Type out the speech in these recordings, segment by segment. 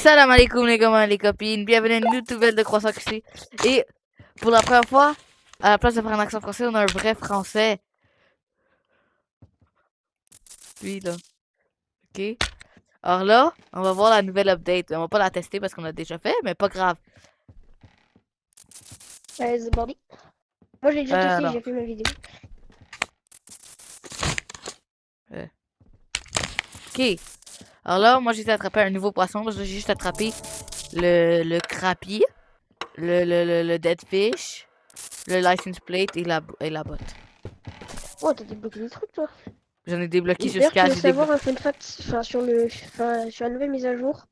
Salam alaikum les gamins et les copines, bienvenue à une nouvelle de Croissant QC. Et pour la première fois, à la place de faire un accent français, on a un vrai français. Lui là, ok. Alors là, on va voir la nouvelle update. On va pas la tester parce qu'on l'a déjà fait, mais pas grave. Ouais, c'est bandit. Moi j'ai déjà testé, Alors, j'ai fait ma vidéo. ok. Alors là, moi j'ai attrapé un nouveau poisson. J'ai juste attrapé le crapi, le dead fish, le license plate et la botte. Oh, t'as débloqué des trucs toi. J'en ai débloqué D'ailleurs, tu jusqu'à... veux J'ai savoir débloqué... un fun fact, sur la nouvelle mise à jour.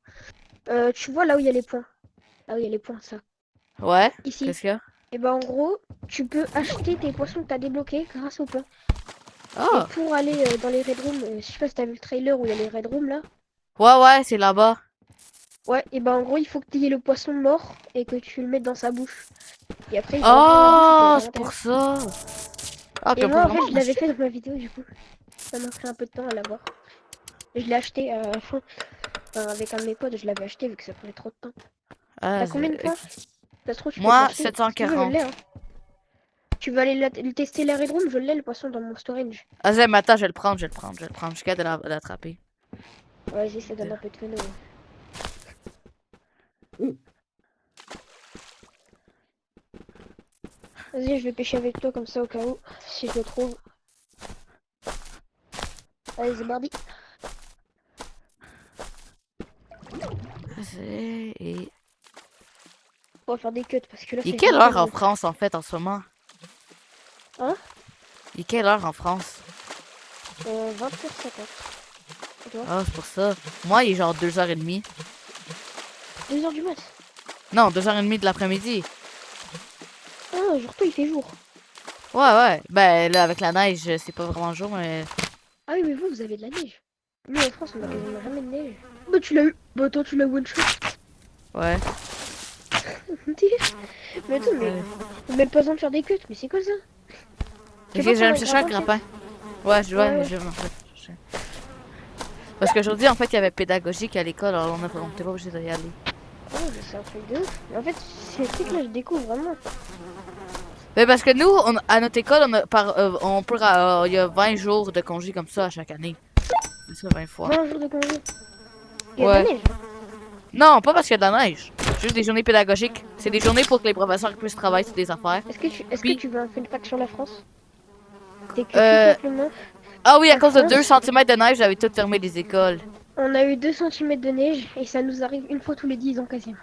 Tu vois là où il y a les points. Là où il y a les points, ça. Ouais? Ici. Qu'est-ce qu'il y a? Et ben en gros, tu peux acheter tes poissons que t'as débloqués grâce aux points. Et Oh! pour aller dans les red rooms, je sais pas si t'as vu le trailer où il y a les red rooms là. Ouais, c'est là-bas. Ouais, et ben en gros, il faut que tu aies le poisson mort et que tu le mettes dans sa bouche. Et après, il va ouvrir la bouche et tu vas Oh, à c'est pour l'intérieur. ça. Ah, puis Et on peut moi, en fait, vraiment je l'avais acheter. fait dans ma vidéo du coup. Ça m'a pris un peu de temps à l'avoir. Je l'ai acheté à la fin. Avec un de mes potes, je l'avais acheté vu que ça prenait trop de temps. Ah, T'as combien de points? Ça se trouve, tu peux te moi, l'acheter. Si tu veux, je 740. l'ai. Hein. Tu veux aller le tester la Red Room? Je l'ai, le poisson, dans mon storage. Ah, mais attends, je vais le prendre, je vais le prendre, je vais le prendre. Je suis capable de l'attraper. Vas-y, ça donne un peu de fun. Vas-y, je vais pêcher avec toi comme ça au cas où, si je le trouve. Allez, c'est mardi. Et... On va faire des cuts parce que là, Il est c'est quelle limité heure le en montre. France, en fait, en ce moment? Hein? Il est quelle heure en France? 20h50. Et toi? Ah, c'est pour ça. Moi, il est genre 2h30. 2h du mat. Non, 2h30 de l'après-midi. Ah, genre toi, il fait jour. Ouais. Ben, là, avec la neige, c'est pas vraiment jour, mais... Ah oui, mais vous avez de la neige. Nous, en France, on a quasiment jamais de neige. Bah, tu l'as eu. Bah, attends, tu l'as one shot. Ouais. Mais attends, mais on a même pas besoin de faire des cuts, mais c'est quoi ça? Tu Ok, veux je pas vais me prendre un chercher un grappin, grappin. Ouais, Ouais. je vais me chercher. Parce qu'aujourd'hui, en fait, il y avait pédagogique à l'école, alors on n'était pas obligé d'y aller. Oh, c'est un truc de ouf. Mais en fait, c'est le truc là, je découvre vraiment. Mais parce que nous, à notre école, on peut, il y a 20 jours de congé comme ça à chaque année. C'est ça, 20 fois. 20 jours de congé. Il y a de la Ouais. neige. Non, pas parce qu'il y a de la neige. Juste des journées pédagogiques. C'est des journées pour que les professeurs puissent travailler sur des affaires. Est-ce que Puis, tu veux un fun fact sur la France? C'est que tout euh... simplement, Ah oui, à en cause de 2 France, centimètres de neige, j'avais tout fermé les écoles. on a eu 2 cm de neige et ça nous arrive une fois tous les 10 ans quasiment.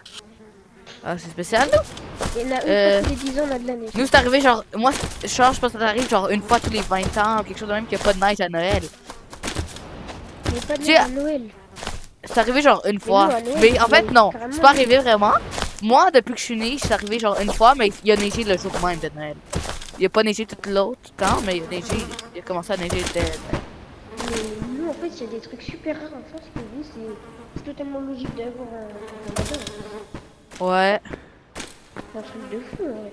Ah, c'est spécial, Et nous? là, une fois tous les 10 ans, on a de la neige. Nous, c'est arrivé genre... Moi, je pense que ça arrive genre une fois tous les 20 ans ou quelque chose de même qu'il n'y a pas de neige à Noël. Mais pas de Tu neige sais, à Noël. c'est arrivé genre une Mais fois. nous, à Noël, Mais en il y a fait, non. carrément C'est pas neige. arrivé vraiment. Moi, depuis que je suis née, c'est arrivé genre une fois, mais il y a neigé le jour même de Noël. Il a pas neigé tout l'autre temps, mais il a neigé. Il a commencé à neiger dès Noël. Mais nous, en fait, il y a des trucs super rares en France que vous, c'est totalement logique d'avoir un Canada. Ouais. C'est un truc de fou, en vrai.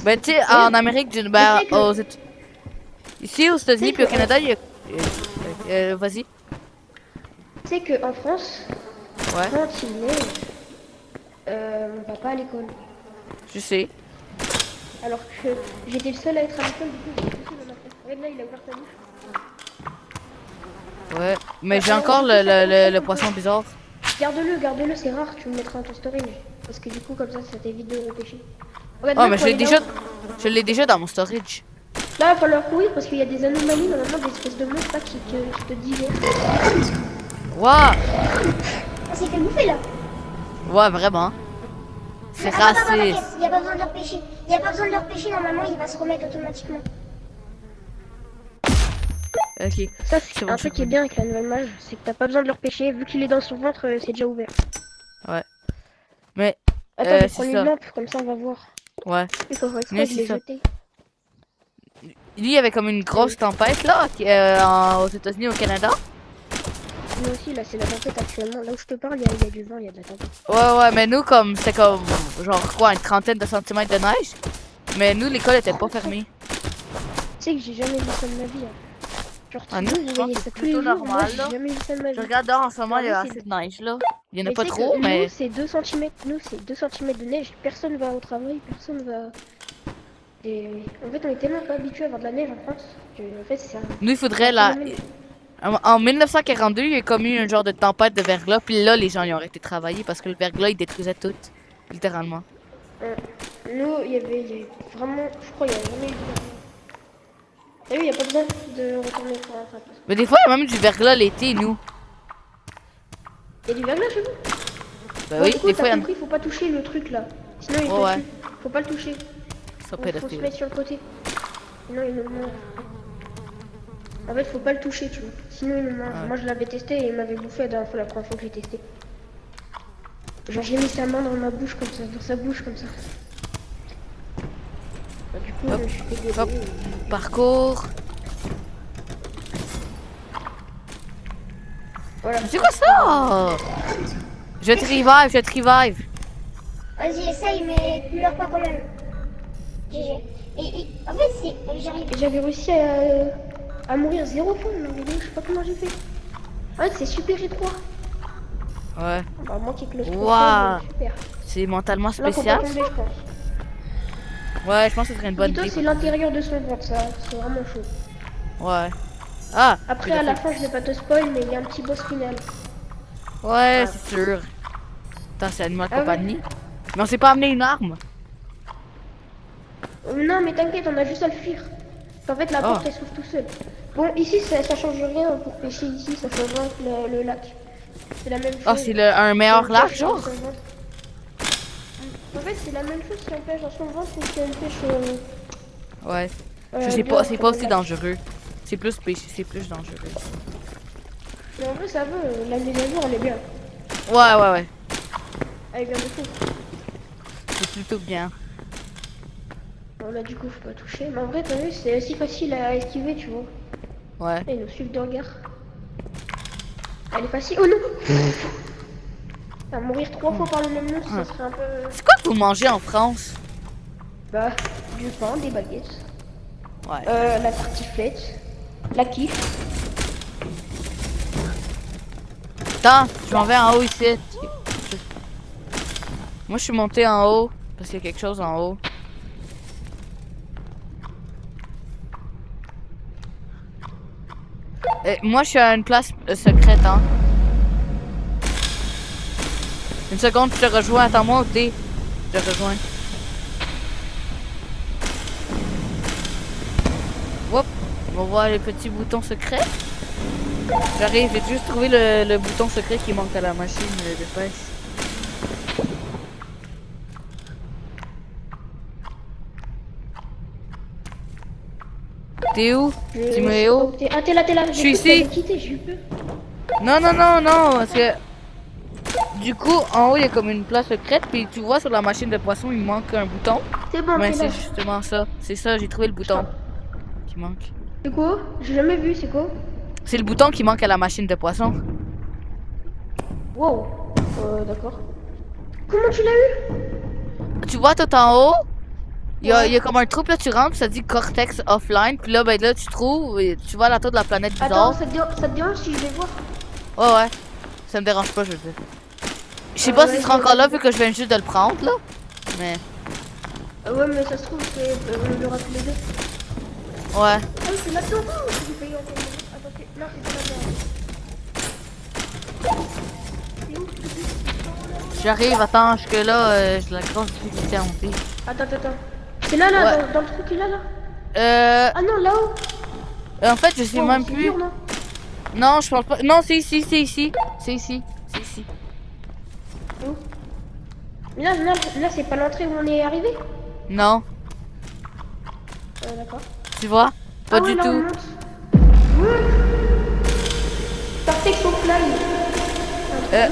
Ben, tu sais, Ouais. en Amérique du... Tu Ben, sais que, ici, aux tu États-Unis sais puis au que, Canada, il y a... vas-y. tu sais que en France, Ouais, quand il neige, on va pas à l'école. je sais. Alors que j'étais le seul à être à l'école, du coup, j'étais tout seul dans ma classe. Regarde là, il a ouvert sa bouche. Ouais. Mais j'ai Alors, encore du coup, ça compte pas le comme quoi. poisson bizarre. Garde-le, c'est rare, tu le mettras dans ton storage. Parce que du coup, comme ça t'évite de repêcher. Regarde Oh, là, mais faut aller là-haut. je l'ai déjà dans mon storage. Là, il va falloir courir parce qu'il y a des anomalies, normalement, des espèces de monstres là, qui te digèrent. Waouh. Ah, c'est fait bouffer là. Ouais, vraiment. C'est Attends, raciste. t'inquiète, il n'y a pas besoin de le repêcher. Il n'y a pas besoin de le repêcher, normalement, il va se remettre automatiquement. Ok. Ça, C'est c'est bon, un je suis truc qui est revenu. bien avec la nouvelle mage, c'est que t'as pas besoin de le repêcher, vu qu'il est dans son ventre, c'est déjà ouvert. Ouais. Mais, Attends, je vais c'est prendre une ça. lampe, comme ça on va voir. Ouais. Il faut faire Mais exprès, je c'est l'ai ça. jeté. Lui, il y avait comme une Ah oui. grosse tempête, là, aux États-Unis, au Canada. Nous aussi, là, c'est la tempête actuellement. Là où je te parle, il y a du vent, il y a de la tempête. Ouais, mais nous, comme, c'était comme, genre, quoi, une trentaine de centimètres de neige. Mais nous, l'école était pas fermée. Tu sais que j'ai jamais vu ça de ma vie. Hein. Genre, Ah, nous, vous je pense voyez que ça c'est tous les plutôt jours, moi normal, j'ai là. jamais vu ça de ma Je vie. regarde dehors en ce moment, il y Genre, a nous, assez de neige, là. Il y en a Mais pas tu sais trop, que mais. nous, c'est 2 centimètres. Nous, c'est 2 centimètres de neige. Personne va au travail, personne va. Et en fait, on est tellement pas habitué à avoir de la neige en France que, en fait, Nous, il c'est faudrait un la. phénomène. En 1942, il y a comme eu un genre de tempête de verglas, puis là, les gens ils ont arrêté de travailler parce que le verglas il détruisait tout, littéralement. Nous, il y avait vraiment. Je crois qu'il y a jamais eu de. T'as vu, il n'y a pas besoin de retourner pour un trappe. Mais des fois, il y a même du verglas l'été, nous. Il y a du verglas chez vous? Ben Bon, oui, du coup, des fois, t'as il y en compris, faut pas toucher le truc là. Sinon, il a. te Ouais, ouais, tue. Faut pas le toucher. ça Faut se pédophile. mettre sur le côté. Sinon, il nous mange. En fait, faut pas le toucher, tu vois. Sinon, il nous mange. Ouais. Moi, je l'avais testé et il m'avait bouffé la première fois que j'ai testé. Genre, j'ai mis sa main dans ma bouche comme ça, dans sa bouche comme ça. Bah, du coup, Hop, je me suis fait hop. gueuler. Parcours. Voilà. Mais c'est quoi ça? Je te revive, je te revive. Vas-y, essaye, mais tu meurs pas quand même. GG. En fait, j'arrive. J'avais réussi à mourir 0 fois dans la vidéo, je sais pas comment j'ai fait. En fait, c'est super étroit. Ouais. Bah, moi qui close Waouh. super. C'est mentalement Là, faut pas spécial. tomber, je pense. Ouais, je pense que ce serait une bonne Plutôt, idée. c'est l'intérieur de son ventre, ça. C'est vraiment chaud. Ouais. Ah! Après, à la fin, je vais pas te spoil, mais il y a un petit boss final. Ouais, c'est sûr. Attends, c'est Animal Ah ouais. Company. Mais on s'est pas amené une arme. Non, mais t'inquiète, on a juste à le fuir. En fait, la porte, elle s'ouvre tout seul. Bon, ici, ça change rien pour pêcher ici, ça change rien le lac. C'est la même chose. Ah, c'est un meilleur On lac, pêche genre? dans son ventre. En fait, c'est la même chose si on pêche dans son ventre ou si on pêche. Ouais. Je sais dehors, pas, c'est sur pas le aussi lac. dangereux. C'est plus péché, c'est plus dangereux. Mais en vrai, ça va, la mise à jour, elle est bien. Ouais. Elle est bien de fou. C'est plutôt bien. Bon, là, du coup, faut pas toucher. Mais en vrai, t'as vu, c'est aussi facile à esquiver, tu vois. Ouais. Et ils nous suivent de regard. Elle est facile. Oh non! À mourir 3 fois par le même monstre, ça serait un peu. C'est quoi que vous mangez en France? Bah, du pain, des baguettes. Ouais. La tartiflette. La quiche. Attends, je m'en vais en haut ici. Moi, je suis monté en haut parce qu'il y a quelque chose en haut. Moi, je suis à une place secrète, hein. Une seconde, je te rejoins. Attends-moi, D. Je te rejoins. Hop, on va voir les petits boutons secrets. J'arrive, j'ai juste trouvé le bouton secret qui manque à la machine de pêche. T'es où? Dis-moi où? Ah, t'es là, t'es là. Je suis ici. J'ai eu peur. Non, parce que du coup, en haut, il y a comme une place secrète, puis tu vois sur la machine de poisson, il manque un bouton. C'est bon, Ouais, t'es là. c'est justement ça. C'est ça, j'ai trouvé le bouton qui manque. C'est quoi? J'ai jamais vu, c'est quoi? C'est le bouton qui manque à la machine de poisson. Wow. D'accord. Comment tu l'as eu? Tu vois, tout en haut, il y a comme un trou, là, tu rentres, ça dit Cortex Offline, puis là, ben là, tu trouves, et tu vois la tour de la planète Attends, bizarre. ça te dérange si je vais voir? Ouais, ça me dérange pas, je veux dire. Je sais pas ouais, s'il sera encore là, vu que je viens juste de le prendre, là. Mais, Ouais, mais ça se trouve, on l'aura tous les deux. ouais. Ah, c'est là-dedans. Oh, j'ai failli encore mourir. Attends, non, c'est pas là-dedans. C'est où? J'arrive, attends, jusque là, j'ai la grosse difficulté à monter. Attends. C'est là, Ouais. dans le trou qui est là. Ah non, là-haut. En fait, je sais Oh, même c'est plus. dur, non? Non, je pense pas. Non, c'est ici. C'est ici. Où? Mais là, c'est pas l'entrée où on est arrivé. Non, D'accord. tu vois? Pas Ah ouais, du là, on tout. monte. Ouais. Cortex au fly. Euh,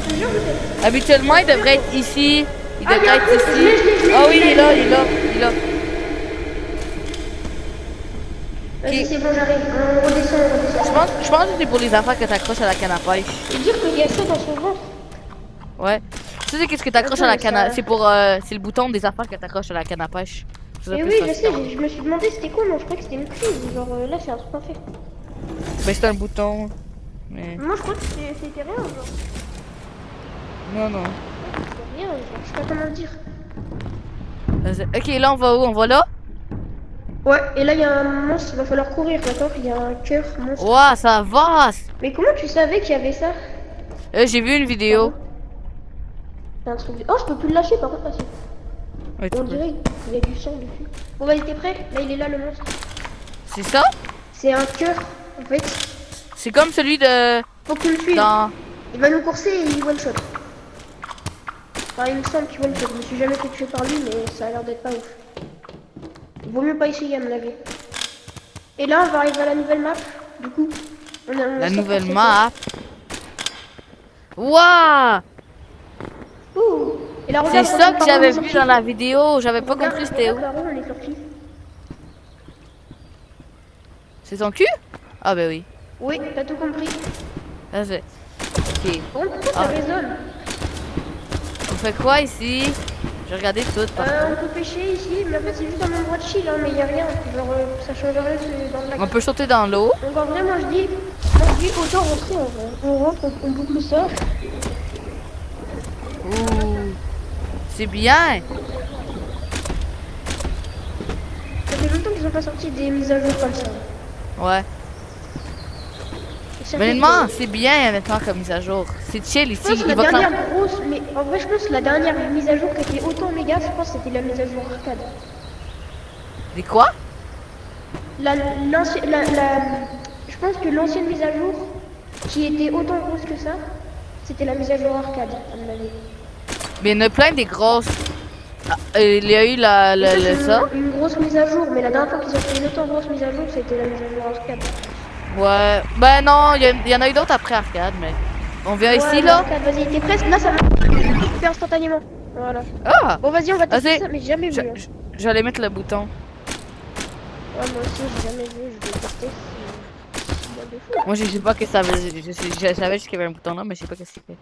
Je te jure que c'est- habituellement, il devrait être ici. Il Ah, devrait être je ici. l'ai. Ah oui, il est là. Vas-y, c'est bon, j'arrive. On redescend. Je pense que c'est pour les affaires que t'accroches à la canne à pêche. Et dire qu'il y a ça dans son ventre. Ouais. Tu sais qu'est-ce que t'accroches à la Attends, canne à... ça- C'est pour... c'est le bouton des affaires que t'accroches à la canne à pêche. Ça Et s'appelle oui, ça, je c'est sais, dans- je me suis demandé c'était quoi, mais je crois que c'était une prise. Genre là, c'est un truc en fait. Ben, c'est un bouton. Mais... Moi, je crois que c'était rien. Genre. Non, non. Rien, je sais pas comment le dire. Ok, là, on va où? On va là? Ouais, et là, il y a un monstre, il va falloir courir, d'accord? Il y a un cœur monstre. Ouah, ça va! Mais comment tu savais qu'il y avait ça? J'ai vu une Pardon? vidéo. C'est un truc de... Oh, je peux plus le lâcher, par contre, là, Ouais, tu on peux. dirait qu'il y a du sang dessus. Bon, vas-y, t'es prêt? Là, il est là, le monstre. C'est ça? C'est un cœur, en fait. C'est comme celui de... Faut que tu le suives. Dans... Il va nous courser et il one-shot. Enfin, il me semble qu'il one-shot. Je me suis jamais fait tuer par lui, mais ça a l'air d'être pas ouf. Il vaut mieux pas essayer, à mon avis. Et là, on va arriver à la nouvelle map. Du coup, on La sort nouvelle par cette map. Ouah! Ouh. Et là, C'est regarde, ça regarde, que par où j'avais on est vu sorti. dans la vidéo. J'avais pas Regarde, compris c'était où. regarde par où on est sorti. C'est son cul? Ah ben oui. Oui, t'as tout compris. Ah, ok. Bon, pourquoi ça Ah. résonne? On fait quoi ici? J'ai regardé tout. Par On peut pêcher ici, mais en fait, c'est juste un endroit de chill, hein, mais y a rien. Genre, ça change rien dans le lac. On peut sauter dans l'eau. Donc en vrai, moi je dis autant rentrer en vrai. On rentre, on boucle ça. Ouh. C'est bien. Ça fait longtemps qu'ils n'ont pas sorti des mises à jour comme ça. Ouais. Et ça Mais fait honnêtement, que- c'est bien honnêtement comme mise à jour. C'est chill Je ici. pense que la Il va dernière quand- grosse, mais en vrai, je pense que la dernière mise à jour qui était autant méga, je pense que c'était la mise à jour arcade. Des quoi? Je pense que l'ancienne mise à jour, qui était autant grosse que ça, c'était la mise à jour arcade, à mon avis. Mais il y en a plein des grosses. Ah, il y a eu Et ça, c'est ça. une grosse mise à jour, mais la dernière fois qu'ils ont fait une autant grosse mise à jour, c'était la mise à jour arcade. Ouais. Ben non, il y en a eu d'autres après arcade, mais. On vient ici Ouais, là. arcade, vas-y, t'es prête? Là, ça va super instantanément. Voilà. Ah! Bon, vas-y, on va tester Vas-y. ça, mais j'ai jamais vu. hein. J'allais mettre le bouton. Ouais, moi aussi, j'ai jamais vu, je vais tester. C'est bien de fou. Moi je sais pas que ça veut. Je savais juste qu'il y avait un bouton là, mais je sais pas qu'est-ce qu'il fait.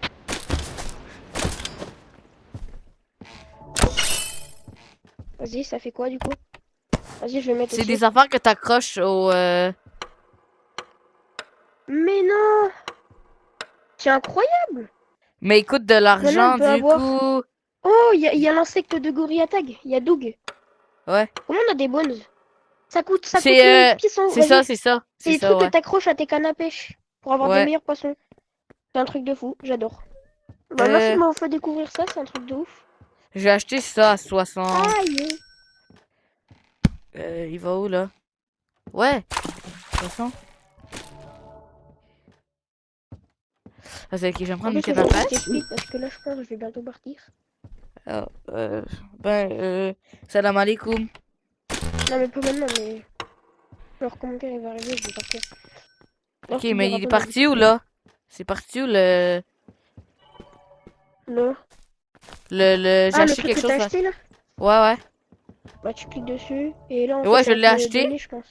Vas-y, ça fait quoi du coup? Vas-y, je vais mettre C'est aussi. des affaires que t'accroches au. Mais non! C'est incroyable! Mais il coûte de Maintenant, l'argent on peut du avoir- coup. Oh, il y a l'insecte de Gorilla Tag, il y a Doug. Ouais. Comment on a des bones? Ça coûte C'est 1000 pièces en c'est ça, c'est ça. C'est C'est des ça, trucs ouais. que t'accroches à tes cannes à pêche pour avoir Ouais. des meilleurs poissons. C'est un truc de fou, j'adore. Bah, Euh. merci de m'avoir fait découvrir ça, c'est un truc de ouf. J'ai acheté ça à 60. Aïe! Il va où là? Ouais. 60. Ah, c'est ok, je vais me En prendre une plus, canne à aujourd'hui, je pêche. t'explique parce que là, je pense que je vais bientôt partir. Ah, salam alaikum. Non, mais pas maintenant, mais. Genre, quand mon père il va arriver, je vais partir. Alors, Ok, tu mais verras il est pas parti où là? C'est parti où le. Non. J'ai Ah, le acheté truc quelque que chose t'as là. acheté là? Ouais, ouais. Bah, tu cliques dessus et là, en Ouais, fait, je ça l'ai va te acheté. donner, je pense.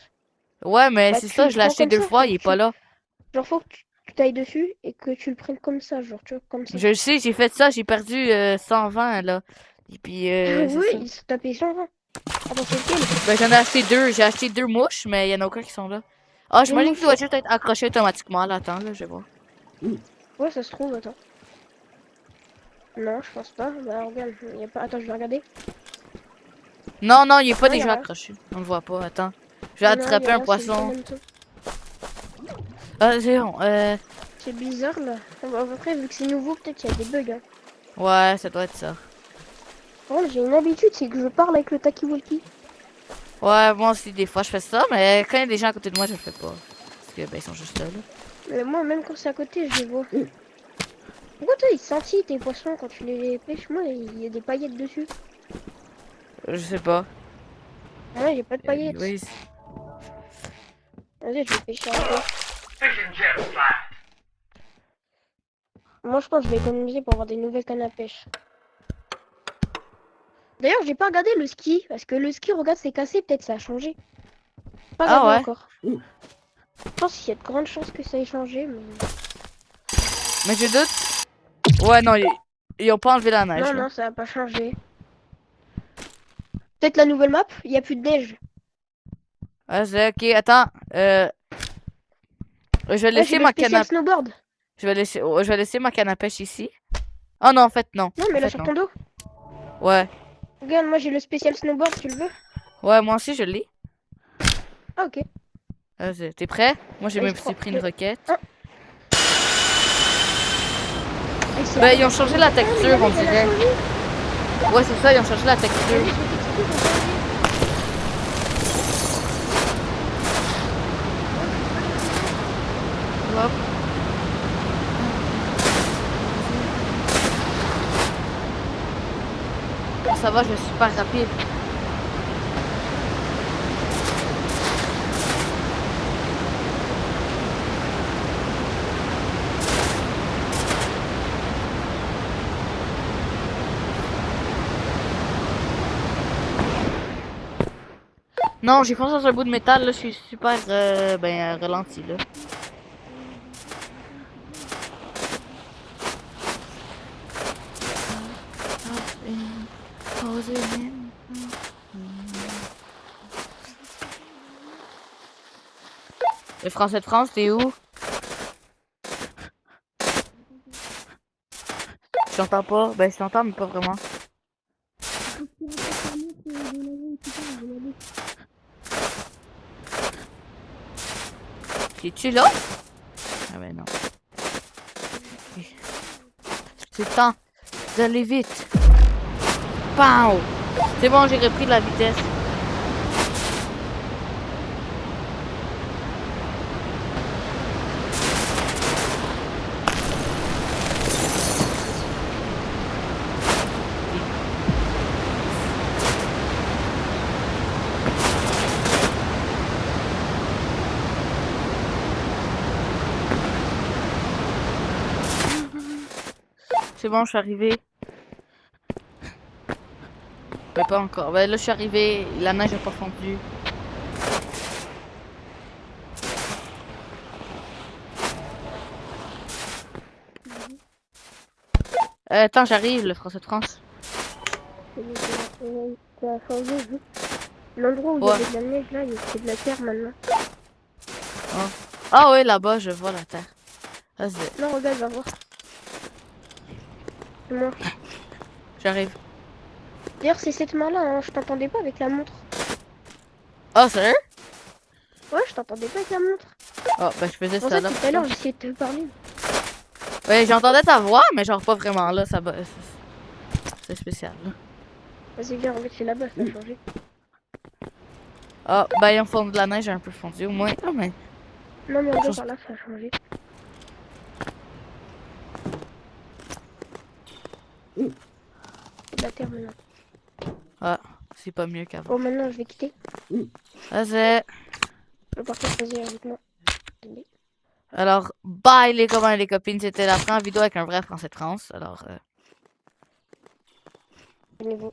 Ouais, mais Bah, c'est tu ça, le je l'ai prends acheté comme deux ça, fois, faut il est que pas tu- là. Genre, faut que tu t'ailles dessus et que tu le prennes comme ça, genre, tu vois, comme ça. Je le sais, j'ai fait ça, j'ai perdu 120 là. Et puis, Ah c'est ouais, ça. il se tapait 120. Attends, c'est lequel? Ben, j'en ai acheté deux. J'ai acheté deux mouches, mais il y en a aucun qui sont là. Ah, j'imagine mouches. qu'il doit juste être accroché automatiquement. Là, attends, là, je vais voir. Ouais, ça se trouve, attends. Non, je pense pas. Bah, regarde, y a pas. Attends, je vais regarder. Non, non, il est pas Non, y a déjà rien. accroché. On le voit pas, attends. Je vais Non, attraper y a un rien, c'est juste en poisson. même temps. Ah, c'est bon. C'est bizarre là. Après, vu que c'est nouveau, peut-être qu'il y a des bugs. Hein. Ouais, ça doit être ça. Par contre, j'ai une habitude, c'est que je parle avec le Taki-Walkie. Ouais, moi aussi, des fois, je fais ça, mais quand il y a des gens à côté de moi, je le fais pas. Parce que, ben, ils sont juste là. Mais moi, même quand c'est à côté, je les vois. Pourquoi toi, ils sentent tes poissons quand tu les pêches? Moi, il y a des paillettes dessus. Je sais pas. Ah ouais, j'ai pas de paillettes. Oui. Vas-y, je vais pêcher un peu. Moi, je pense que je vais économiser pour avoir des nouvelles cannes à pêche. D'ailleurs, j'ai pas regardé le ski. Parce que le ski, regarde, c'est cassé. Peut-être ça a changé. Pas Ah regardé ouais? encore. Je pense qu'il y a de grandes chances que ça ait changé. Mais je doute. Ouais, non, ils ont pas enlevé la neige. Non, là. non, ça a pas changé. Peut-être la nouvelle map, il y a plus de neige. Ah, c'est ok, attends. Je vais Ouais, laisser j'ai le ma canne à spécial snowboard. je vais laisser ma canne à pêche ici. Oh non, en fait, non. Non, mais En là fait, sur non. ton dos. Ouais. Regarde, moi j'ai le spécial snowboard, tu le veux? Ouais, moi aussi, je l'ai. Ah, ok. T'es prêt? Moi, j'ai Vas-y, même aussi pris une roquette. Ah. Et c'est Ben, là, ils ont changé la Ah, mais texture, la on neige, elle a dirait. changé. Ouais, c'est ça, ils ont changé la La texture. neige, les textures ont changé. Hop. Ça va, je suis super rapide. Non, j'ai foncé sur un bout de métal, là, je suis super ralenti, là. Le Français de France, t'es où? Je t'entends pas. Ben, je t'entends, mais pas vraiment. Es-tu là? Ah ben non. Ok. C'est le temps d'aller vite. Pow! C'est bon, j'ai repris de la vitesse. C'est bon, je suis arrivé. Mais pas encore. Ben là, je suis arrivé. La neige n'a pas fondu. Attends, j'arrive, le Français de France. Ça a changé, vu. L'endroit où il y Ouais. avait de la neige, là, c'est de la terre maintenant. Ah ouais, là-bas, je vois la terre. Vas-y, Non, regarde, va voir. C'est moi. j'arrive. D'ailleurs, c'est cette main-là, hein. Je t'entendais pas avec la montre. Oh, sérieux? Ouais, je t'entendais pas avec la montre. Oh, ben je faisais C'est pour ça ça là. que tout à l'heure, j'essayais de te parler. Ouais, j'entendais ta voix, mais genre pas vraiment là. C'est spécial, là. Vas-y, viens, en fait, c'est là-bas, ça a changé. Ah, ben, ils ont fondu de la neige un peu fondue, au moins. Ah, mais. Non, mais regarde Chose- par là, ça a changé. C'est de la terre maintenant. Ah, c'est pas mieux qu'avant. Bon, maintenant, je vais quitter. Vas-y. Le partage, vas-y, avec moi. Attendez. Alors, bye les copains et les copines. C'était la première vidéo avec un vrai Français de France. Alors, Abonnez-vous.